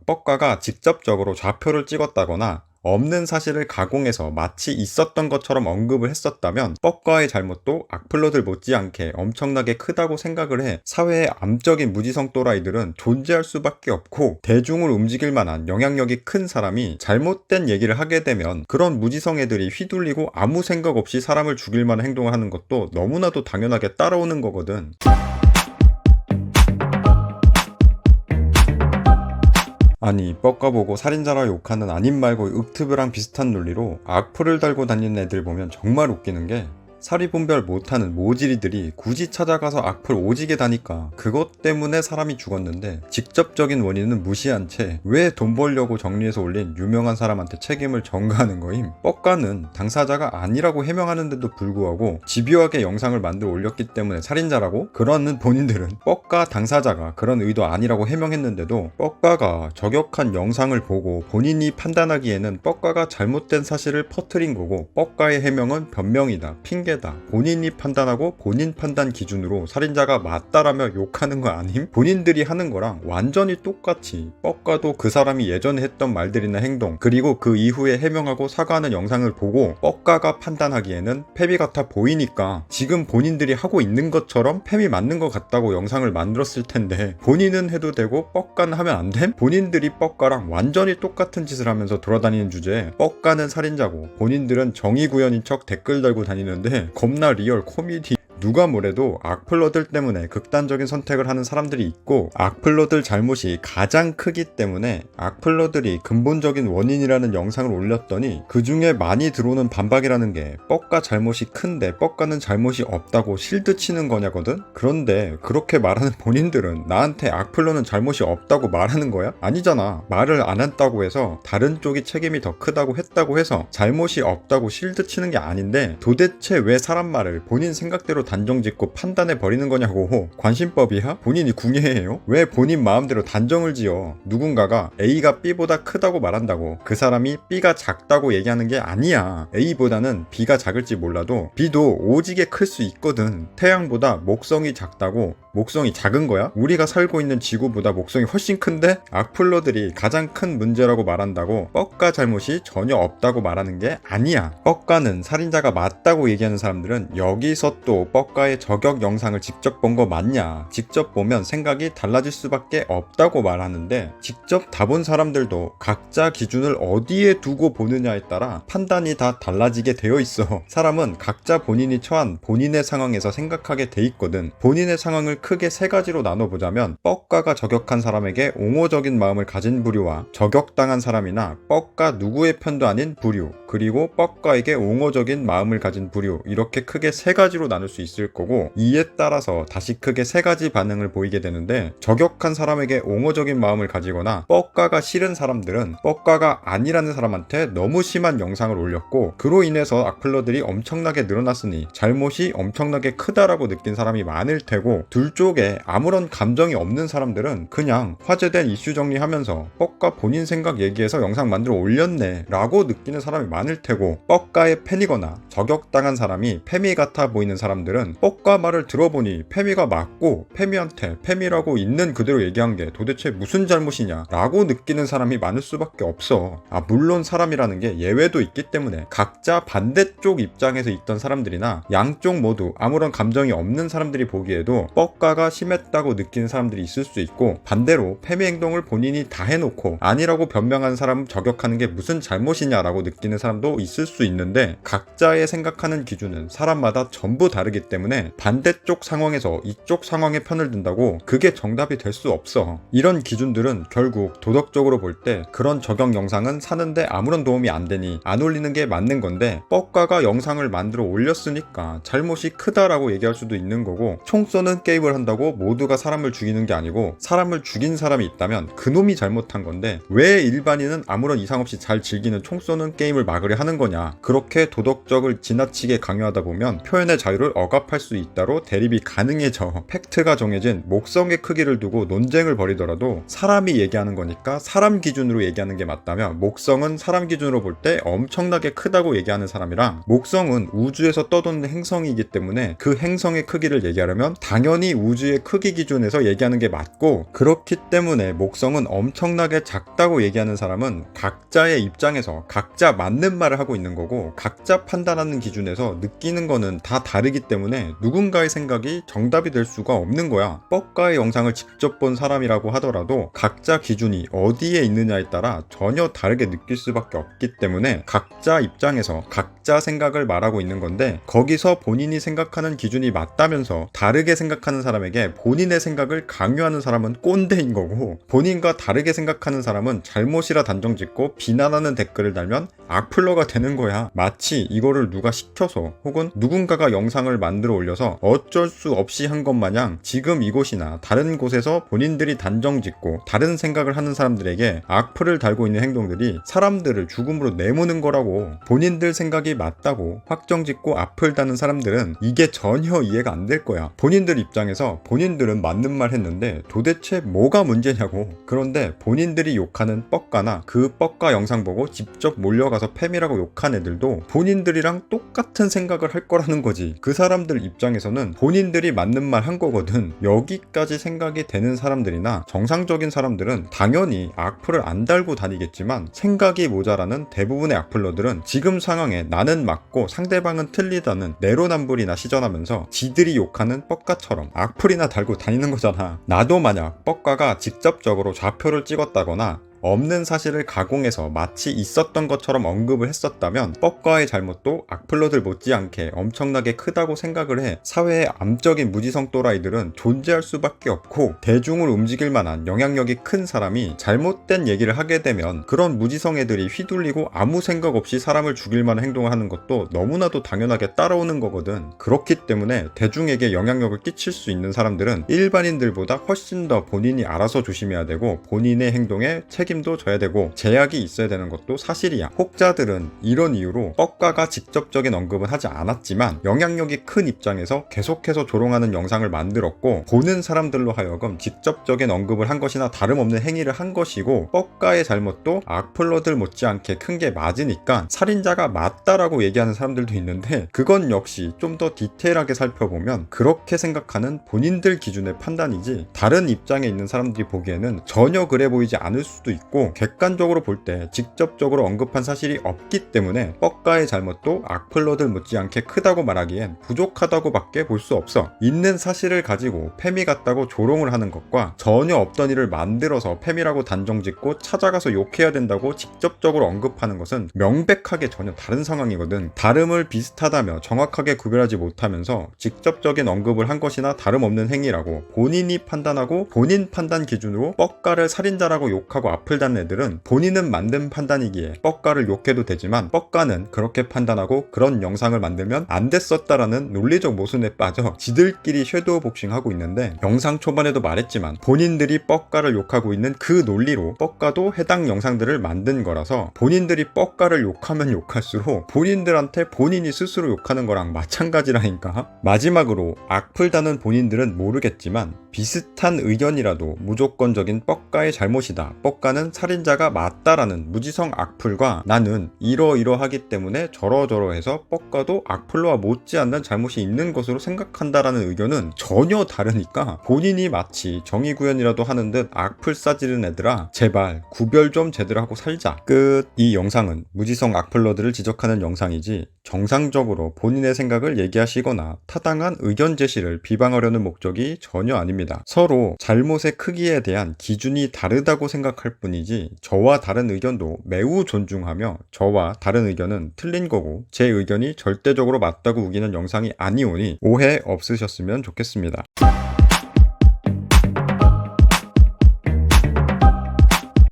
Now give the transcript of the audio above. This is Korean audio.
뻑가가 직접적으로 좌표를 찍었다거나 없는 사실을 가공해서 마치 있었던 것처럼 언급을 했었다면 뻑가의 잘못도 악플러들 못지않게 엄청나게 크다고 생각을 해 사회의 암적인 무지성 또라이들은 존재할 수밖에 없고, 대중을 움직일 만한 영향력이 큰 사람이 잘못된 얘기를 하게 되면 그런 무지성 애들이 휘둘리고 아무 생각 없이 사람을 죽일 만한 행동을 하는 것도 너무나도 당연하게 따라오는 거거든. 아니, 뻑가 보고 살인자라 욕하는 아님 말고 윽트브랑 비슷한 논리로 악플을 달고 다니는 애들 보면 정말 웃기는 게, 사리 분별 못하는 모지리들이 굳이 찾아가서 악플 오지게 다니까 그것 때문에 사람이 죽었는데 직접적인 원인은 무시한 채 왜 돈 벌려고 정리해서 올린 유명한 사람한테 책임을 전가하는 거임? 뻑가는 당사자가 아니라고 해명하는데도 불구하고 집요하게 영상을 만들어 올렸기 때문에 살인자라고? 그러는 본인들은 뻑가 당사자가 그런 의도 아니라고 해명했는데도 뻑가가 저격한 영상을 보고 본인이 판단하기에는 뻑가가 잘못된 사실을 퍼뜨린 거고, 뻑가의 해명은 변명이다, 핑계다, 본인이 판단하고 본인 판단 기준으로 살인자가 맞다라며 욕하는 거 아님? 본인들이 하는 거랑 완전히 똑같이 뻑가도 그 사람이 예전에 했던 말들이나 행동, 그리고 그 이후에 해명하고 사과하는 영상을 보고 뻑가가 판단하기에는 팸이 같아 보이니까 지금 본인들이 하고 있는 것처럼 팸이 맞는 것 같다고 영상을 만들었을 텐데, 본인은 해도 되고 뻑가는 하면 안 됨? 본인들이 뻑가랑 완전히 똑같은 짓을 하면서 돌아다니는 주제에 뻑가는 살인자고 본인들은 정의구현인 척 댓글 달고 다니는데 겁나 리얼 코미디. 누가 뭐래도 악플러들 때문에 극단적인 선택을 하는 사람들이 있고, 악플러들 잘못이 가장 크기 때문에 악플러들이 근본적인 원인이라는 영상을 올렸더니 그 중에 많이 들어오는 반박이라는 게 뻑가 잘못이 큰데 뻑가는 잘못이 없다고 실드 치는 거냐거든? 그런데 그렇게 말하는 본인들은 나한테 악플러는 잘못이 없다고 말하는 거야? 아니잖아. 말을 안 했다고 해서 다른 쪽이 책임이 더 크다고 했다고 해서 잘못이 없다고 실드 치는 게 아닌데, 도대체 왜 사람 말을 본인 생각대로 단정 짓고 판단해 버리는 거냐고. 관심법이야? 본인이 궁예해요? 왜 본인 마음대로 단정을 지어? 누군가가 A가 B보다 크다고 말한다고 그 사람이 B가 작다고 얘기하는 게 아니야. A보다는 B가 작을지 몰라도 B도 오지게 클 수 있거든. 태양보다 목성이 작다고 목성이 작은 거야? 우리가 살고 있는 지구보다 목성이 훨씬 큰데? 악플러들이 가장 큰 문제라고 말한다고 뻑가 잘못이 전혀 없다고 말하는 게 아니야. 뻑가는 살인자가 맞다고 얘기하는 사람들은 여기서 또 뻑가의 저격 영상을 직접 본 거 맞냐? 직접 보면 생각이 달라질 수밖에 없다고 말하는데, 직접 다 본 사람들도 각자 기준을 어디에 두고 보느냐에 따라 판단이 다 달라지게 되어 있어. 사람은 각자 본인이 처한 본인의 상황에서 생각하게 돼 있거든. 본인의 상황을 크게 세 가지로 나눠보자면, 뻑가가 저격한 사람에게 옹호적인 마음을 가진 부류와 저격당한 사람이나 뻑가 누구의 편도 아닌 부류, 그리고 뻑가에게 옹호적인 마음을 가진 부류, 이렇게 크게 세 가지로 나눌 수 있을 거고, 이에 따라서 다시 크게 세 가지 반응을 보이게 되는데, 저격한 사람에게 옹호적인 마음을 가지거나 뻑가가 싫은 사람들은 뻑가가 아니라는 사람한테 너무 심한 영상을 올렸고, 그로 인해서 악플러들이 엄청나게 늘어났으니 잘못이 엄청나게 크다라고 느낀 사람이 많을 테고, 둘 쪽에 아무런 감정이 없는 사람들은 그냥 화제된 이슈 정리하면서 뻑가 본인 생각 얘기해서 영상 만들어 올렸네 라고 느끼는 사람이 많을 테고, 뻑가의 팬이거나 저격당한 사람이 페미 같아 보이는 사람들은 뻑가 말을 들어보니 페미가 맞고 페미한테 페미라고 있는 그대로 얘기한 게 도대체 무슨 잘못이냐 라고 느끼는 사람이 많을 수밖에 없어. 물론 사람이라는 게 예외도 있기 때문에 각자 반대쪽 입장에서 있던 사람들이나 양쪽 모두 아무런 감정이 없는 사람들이 보기에도 뻑가가 심했다고 느끼는 사람들이 있을 수 있고, 반대로 페미 행동을 본인이 다 해놓고 아니라고 변명한 사람을 저격하는 게 무슨 잘못이냐라고 느끼는 사람도 있을 수 있는데, 각자의 생각하는 기준은 사람마다 전부 다르기 때문에 반대쪽 상황에서 이쪽 상황의 편을 든다고 그게 정답이 될 수 없어. 이런 기준들은 결국 도덕적으로 볼 때 그런 저격 영상은 사는데 아무런 도움이 안 되니 안 올리는 게 맞는 건데, 뻑가가 영상을 만들어 올렸으니까 잘못이 크다라고 얘기할 수도 있는 거고, 총 쏘는 게임을 한다고 모두가 사람을 죽이는 게 아니고 사람을 죽인 사람이 있다면 그놈이 잘못한 건데, 왜 일반인은 아무런 이상 없이 잘 즐기는 총 쏘는 게임을 막으려 하는 거냐. 그렇게 도덕적을 지나치게 강요하다 보면 표현의 자유를 억압할 수 있다로 대립이 가능해져. 팩트가 정해진 목성의 크기를 두고 논쟁을 벌이더라도 사람이 얘기하는 거니까 사람 기준으로 얘기하는 게 맞다면, 목성은 사람 기준으로 볼 때 엄청나게 크다고 얘기하는 사람이랑 목성은 우주에서 떠도는 행성이기 때문에 그 행성의 크기를 얘기하려면 당연히 우주의 크기 기준에서 얘기하는 게 맞고, 그렇기 때문에 목성은 엄청나게 작다고 얘기하는 사람은 각자의 입장에서 각자 맞는 말을 하고 있는 거고, 각자 판단하는 기준에서 느끼는 거는 다 다르기 때문에 누군가의 생각이 정답이 될 수가 없는 거야. 뻑가의 영상을 직접 본 사람이라고 하더라도 각자 기준이 어디에 있느냐에 따라 전혀 다르게 느낄 수밖에 없기 때문에 각자 입장에서 각자 생각을 말하고 있는 건데, 거기서 본인이 생각하는 기준이 맞다면서 다르게 생각하는 사람에게 본인의 생각을 강요하는 사람은 꼰대인 거고, 본인과 다르게 생각하는 사람은 잘못이라 단정짓고 비난하는 댓글을 달면 악플러가 되는 거야. 마치 이거를 누가 시켜서 혹은 누군가가 영상을 만들어 올려서 어쩔 수 없이 한 것 마냥 지금 이곳이나 다른 곳에서 본인들이 단정짓고 다른 생각을 하는 사람들에게 악플을 달고 있는 행동들이 사람들을 죽음으로 내모는 거라고. 본인들 생각이 맞다고 확정짓고 악플 다는 사람들은 이게 전혀 이해가 안 될 거야. 본인들 입장에서 본인들은 맞는 말 했는데 도대체 뭐가 문제냐고. 그런데 본인들이 욕하는 뻑가나 그 뻑가 영상 보고 직접 몰려가서 팸이라고 욕한 애들도 본인들이랑 똑같은 생각을 할 거라는 거지. 그 사람들 입장에서는 본인들이 맞는 말 한 거거든. 여기까지 생각이 되는 사람들이나 정상적인 사람들은 당연히 악플을 안 달고 다니겠지만, 생각이 모자라는 대부분의 악플러들은 지금 상황에 나는 맞고 상대방은 틀리다는 내로남불이나 시전하면서 지들이 욕하는 뻑가처럼 악플이나 달고 다니는 거잖아. 나도 만약 뻑가가 직접적으로 좌표를 찍었다거나 없는 사실을 가공해서 마치 있었던 것처럼 언급을 했었다면 뻑가의 잘못도 악플러들 못지않게 엄청나게 크다고 생각을 해. 사회의 암적인 무지성 또라이들은 존재할 수밖에 없고, 대중을 움직일 만한 영향력이 큰 사람이 잘못된 얘기를 하게 되면 그런 무지성 애들이 휘둘리고 아무 생각 없이 사람을 죽일 만한 행동을 하는 것도 너무나도 당연하게 따라오는 거거든. 그렇기 때문에 대중에게 영향력을 끼칠 수 있는 사람들은 일반인들보다 훨씬 더 본인이 알아서 조심해야 되고, 본인의 행동에 책임도 져야 되고 제약이 있어야 되는 것도 사실이야. 혹자들은 이런 이유로 뻑가가 직접적인 언급은 하지 않았지만 영향력이 큰 입장에서 계속해서 조롱하는 영상을 만들었고, 보는 사람들로 하여금 직접적인 언급을 한 것이나 다름없는 행위를 한 것이고, 뻑가의 잘못도 악플러들 못지않게 큰 게 맞으니까 살인자가 맞다라고 얘기하는 사람들도 있는데, 그건 역시 좀 더 디테일하게 살펴보면 그렇게 생각하는 본인들 기준의 판단이지, 다른 입장에 있는 사람들이 보기에는 전혀 그래 보이지 않을 수도 있고, 객관적으로 볼 때 직접적으로 언급한 사실이 없기 때문에 뻑가의 잘못도 악플러들 못지않게 크다고 말하기엔 부족하다고 밖에 볼 수 없어. 있는 사실을 가지고 팸이 같다고 조롱을 하는 것과 전혀 없던 일을 만들어서 팸이라고 단정짓고 찾아가서 욕해야 된다고 직접적으로 언급하는 것은 명백하게 전혀 다른 상황이거든. 다름을 비슷하다며 정확하게 구별하지 못하면서 직접적인 언급을 한 것이나 다름없는 행위라고 본인이 판단하고 본인 판단 기준으로 뻑가를 살인자라고 욕하고 악플 단 애들은 본인은 만든 판단이기에 뻑가를 욕해도 되지만, 뻑가는 그렇게 판단하고 그런 영상을 만들면 안 됐었다라는 논리적 모순에 빠져 지들끼리 섀도우 복싱하고 있는데, 영상 초반에도 말했지만 본인들이 뻑가를 욕하고 있는 그 논리로 뻑가도 해당 영상들을 만든 거라서 본인들이 뻑가를 욕하면 욕할수록 본인들한테 본인이 스스로 욕하는 거랑 마찬가지라니까. 마지막으로 악플 다는 본인들은 모르겠지만 비슷한 의견이라도 무조건적인 뻑가의 잘못이다, 뻑가는 살인자가 맞다라는 무지성 악플과 나는 이러이러하기 때문에 저러저러해서 뻑가도 악플러와 못지않는 잘못이 있는 것으로 생각한다라는 의견은 전혀 다르니까, 본인이 마치 정의구현이라도 하는 듯 악플 싸지른 애들아, 제발 구별 좀 제대로 하고 살자. 끝. 이 영상은 무지성 악플러들을 지적하는 영상이지 정상적으로 본인의 생각을 얘기하시거나 타당한 의견 제시를 비방하려는 목적이 전혀 아닙니다. 서로 잘못의 크기에 대한 기준이 다르다고 생각할 뿐이지, 저와 다른 의견도 매우 존중하며 저와 다른 의견은 틀린 거고 제 의견이 절대적으로 맞다고 우기는 영상이 아니오니 오해 없으셨으면 좋겠습니다.